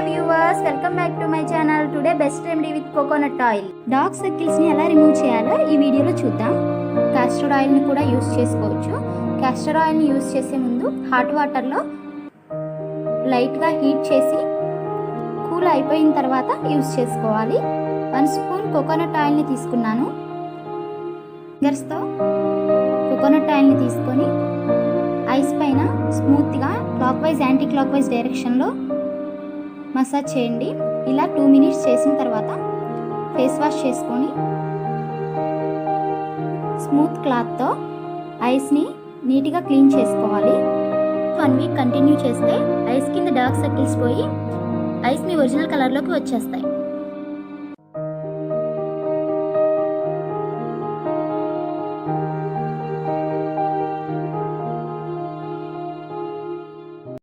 Viewers, welcome back to my channel. Today best remedy with coconut oil. Dark circles ని ఎలా remove చేయాలో ఈ వీడియోలో చూద్దాం. క్యాస్టర్ ఆయిల్ ని కూడా యూస్ చేసుకోవచ్చు. క్యాస్టర్ ఆయిల్ ని యూస్ చేసే ముందు హాట్ వాటర్ లో లైట్ గా హీట్ చేసి కూల్ అయిపోయిన తర్వాత యూస్ చేసుకోవాలి. 1 స్పూన్ కోకోనట్ ఆయిల్ ని తీసుకున్నాను. ఫింగర్స్ తో కోకోనట్ ఆయిల్ ని తీసుకొని ఐస్ పైన స్మూత్ గా clock wise anti clock wise direction లో మసాజ్ చేయండి. ఇలా 2 మినిట్స్ చేసిన తర్వాత ఫేస్ వాష్ చేసుకొని స్మూత్ క్లాత్తో ఐస్ని నీట్గా క్లీన్ చేసుకోవాలి. 1 వీక్ కంటిన్యూ చేస్తే ఐస్ కింద డార్క్ సర్కిల్స్ పోయి ఐస్ మీ ఒరిజినల్ కలర్లోకి వచ్చేస్తాయి.